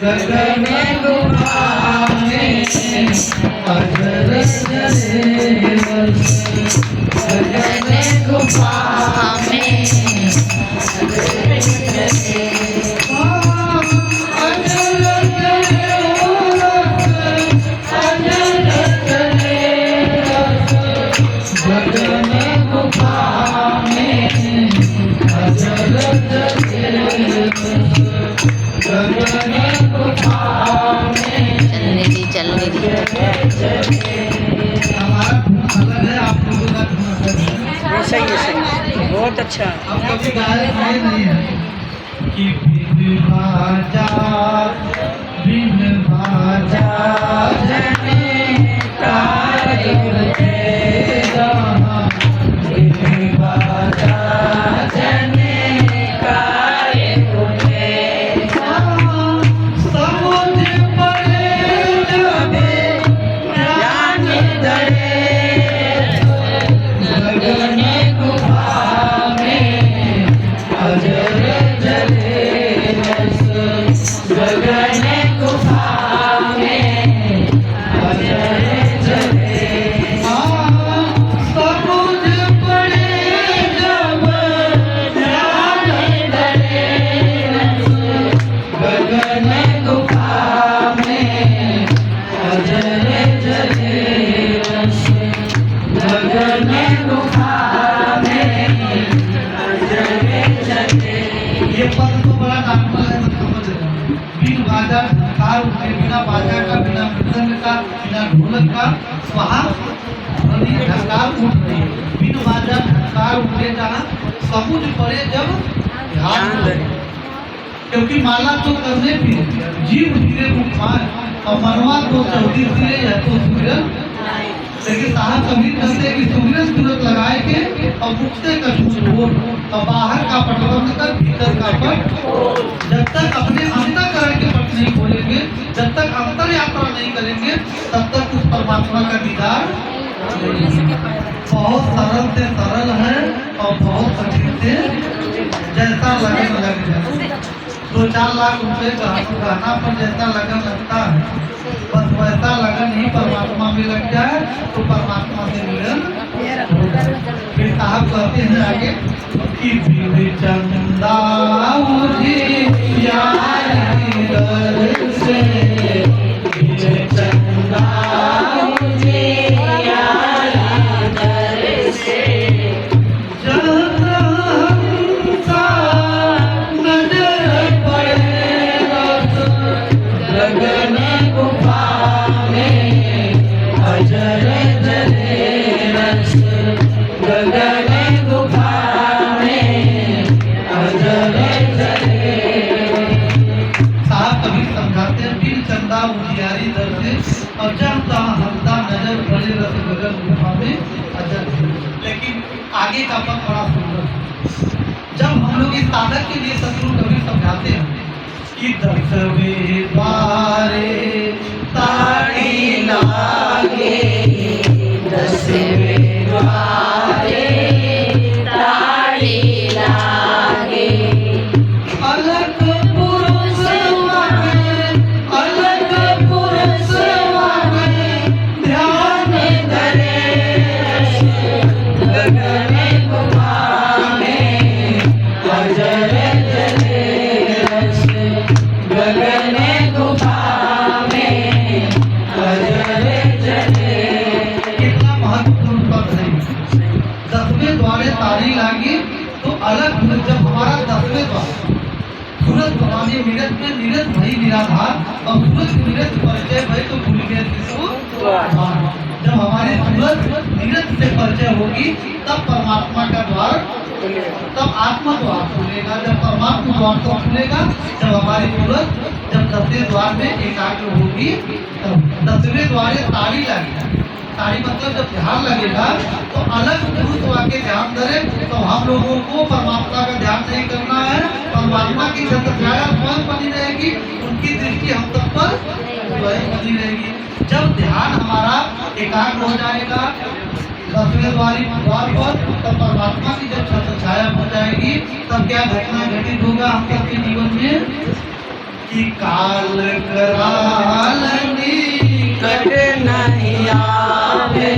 गगन गुफा में अजर जले गगन गुफा में अजर जले चलने दी सही है, बहुत अच्छा। अब कभी गाय नहीं है कि बिन बाजा जने कार उठेगा, बिन बाजा जने कार उठेगा, समुद्र पड़े जब ज्ञान धरे, गगन गुफा में अजर जले गगन गुफा में अजर जले समुद्र पड़े जब ज्ञान धरे, गगन गुफा में अजर जले गगन गुफा में अजर जले। ये पद तो बड़ा नाटक है, समझ रहे हो? बिन बाजा कार उठे, बिना बाजा का, बिना मृदंग का, बिना ढोलक का वहाँ नदी ढंकार उठ रही है। बिन बाजा ढंकार उठे जहाँ समुद्र पड़े जब ध्यान धरे, क्योंकि माला तो करने फिरे जीव धीरे मुख पाए और मनवा तो चौधरी फिरे या तो सुमिरन। लेकिन साहब कबीर कहते हैं कि सुमिरन सूरत लगाए के और मुख से कछू बोल और बाहर का पट बंद कर भीतर का पट, जब तक अपने अंतःकरण के पट नहीं खोलेंगे, जब तक अंतर यात्रा नहीं करेंगे, तब तक उस परमात्मा का दीदार बहुत सरल से सरल है और बहुत कठिन से जैसा लगन लग जाए। 2-4 लाख रुपए गहना पर जैसा लगन लगता है, बस वैसा लगन ही परमात्मा में लग जाए तो परमात्मा से मिलन। फिर साहब कहते हैं आगे कि बिन चंदा मुझे यारी दर से, बिन चंदा मुझे यारी दर से, गगन गुफा में अजर जले गगन गुफा में अजर जले। साहब कभी समझाते हैं बिन चंदा उजियारी दर से और जब तहाँ हंसता नजर पड़े रस गगन गुफा में अजर जले। लेकिन आगे का पद बड़ा सुंदर है। जब हम लोग इस साधक के लिए शत्रु कभी समझाते हैं कि 10वें द्वारे ताड़ी लागे, 10वें द्वारे ताड़ी लागे, अलग पुरुष मांगे, अलग पुरुष मांगे, ध्यान धरे, गगन गुफा में अजर गगन गुफा में अजर जले। कितना महत्वपूर्ण पद है। 10वें द्वारे तारी लागी तो अलग, जब हमारा 10वें द्वार सूरज भवानी निरत में निरत भई निराधार और सूरज निरत परिचय भई तो भूल गए किसको। जब हमारे सूरज निरत से परिचय होगी तब परमात्मा का द्वार, तब आत्मा द्वार खुलेगा। जब परमात्मा द्वार तो खुलेगा जब हमारी सूरज, जब 10वें द्वार में एकाग्र होगी तब। 10वें द्वारे ताड़ी लगेगा, ताड़ी मतलब जब ध्यान लगेगा तो अलग पुरुष वाके ध्यान धरे। तो हम लोगों को परमात्मा का ध्यान नहीं करना है, परमात्मा की छत्रछाया स्वयं बनी रहेगी, उनकी दृष्टि हम तक पर स्वयं बनी रहेगी। जब ध्यान हमारा एकाग्र हो जाएगा 10वें द्वार पर, तब परमात्मा की जब छत्रछाया हो जाएगी तब क्या घटना घटित होगा हम सबके जीवन में। कि काल कराल कट नहीं आवे,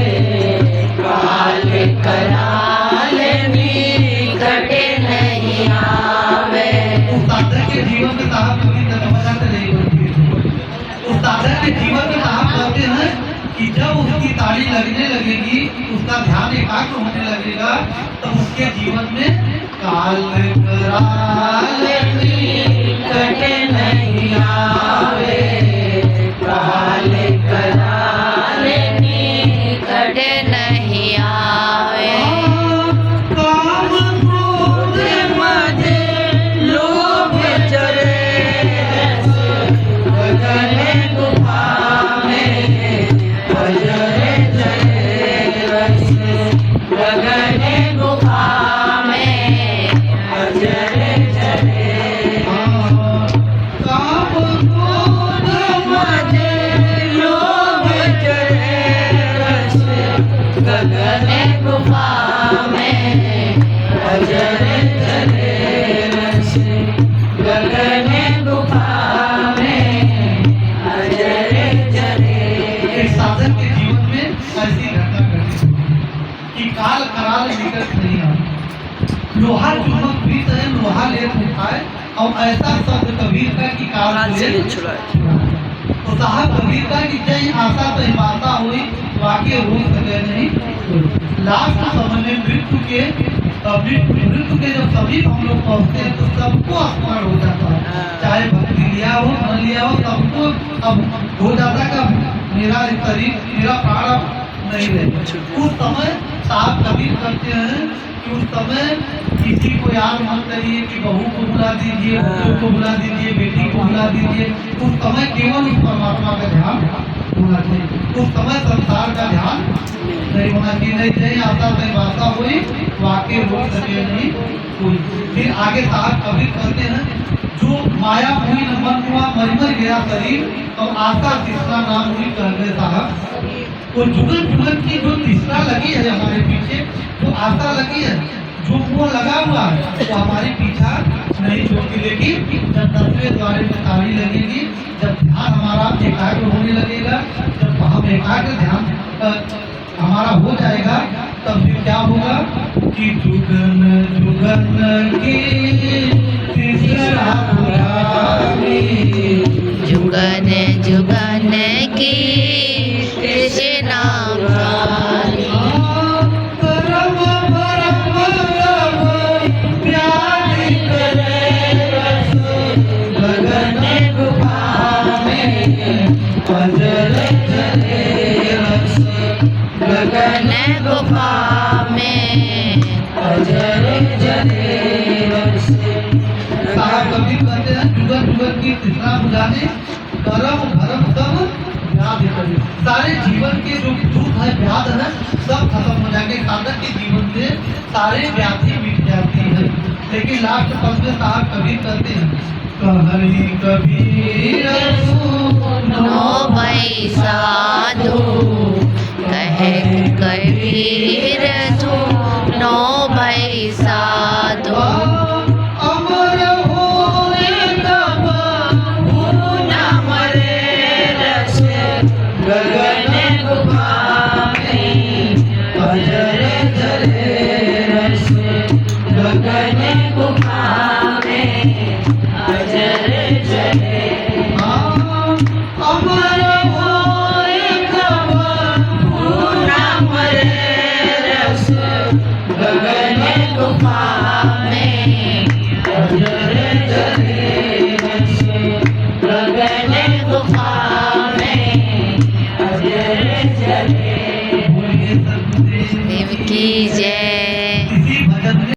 काल कराल निकट नहीं आवे। उस साधक के जीवन में साहब कभी तपस्या से नहीं बनती है। उस साधक के जीवन में साहब कहते हैं कि जब उसकी ताड़ी लगने लगेगी, उसका ध्यान एकाग्र होने लगेगा, तब उसके जीवन में काल कराल निकट नहीं आवे, काल कराल निकट नहीं आवे। काम क्रोध मद लोभ चढ़े, गगन गुफा में अजर जले रस, गगन गुफा में अजर जले। काम क्रोध मद लोभ चढ़े रस, गगन गुफा में अजर जले रस, गगन गुफा में अजर जले। एक साधक के जीवन में ऐसी घटना घटी कि काल कराल निकट नहीं आए। लोहा चुंबक भी है, लोहा ले उठाए, और ऐसा शब्द कबीर का कि काल हाथ से ले ले छुड़ाए। तो साहब कबीर का कि जय आशा तो हिमाशा हुई, वाक्य हो सके नहीं। लास्ट समय में मृत्यु के जब समीप हम लोग पहुँचते हैं तो सबको स्मरण हो जाता है, चाहे भक्ति लिया हो न लिया हो, सबको अब हो जाता का मेरा शरीर, मेरा प्राण अब नहीं रहे। उस समय साहब कबीर करते हैं कि उस समय किसी को याद मत करिए कि बहू को बुला दीजिए, बच्चों को बुला दीजिए, बेटी को बुला दीजिए। उस समय केवल उस परमात्मा का ध्यान होना चाहिए। उस समय संसार का ध्यान नहीं होना चाहिए। नहीं चाहिए आशा नहीं वासा हुई, वाक्य हो सके नहीं हुई। फिर आगे साहब कबीर कहते हैं जो माया हुई न मन हुआ, मर गया शरीर, तो आशा तीसरा नाम हुई कहते साहब। वो जुगन जुगन की जो तीसरा लगी है हमारे पीछे, जो आशा लगी है, जो वो लगा हुआ है, वो हमारी पीछा नहीं छोड़ती। लेकिन जब 10वें द्वारे में ताली लगेगी, जब ध्यान हमारा एकाग्र होने लगेगा, जब हम एकाग्र ध्यान हमारा हो जाएगा, तब फिर क्या होगा कि जुगन जुगन की तीसरा पुरानी, जुगन जुगन की कृष्णा पुरानी। परम परम सब प्यारी करे रस, गगन गुफा में अजर जले रस, गगन गुफा में अजर जले रस। साहब कबीर कहते हैं जुगन जुगन की तृष्णा बुझाने, कर्म धर्म सब व्याध करे। सारे जीवन के जो दुख है, व्याध है, सब खत्म हो जाएंगे। साधक के जीवन से सारे व्याधि मिट जाती है। लेकिन लास्ट पद में साहब कबीर कहते हैं कहरी कबीर नो भई साधु, कहे कबीर तू नो भई साधु। अमर होए तब न मरे रस, गगन गुफा में अजर जले रस, गगन गुफा में अजर जले। अमर होए तब न मरे रस, गगन गुफा में अजर जले रस, गगन गुफा में अजर जले। बोलिए सतगुरु देव देव की जय।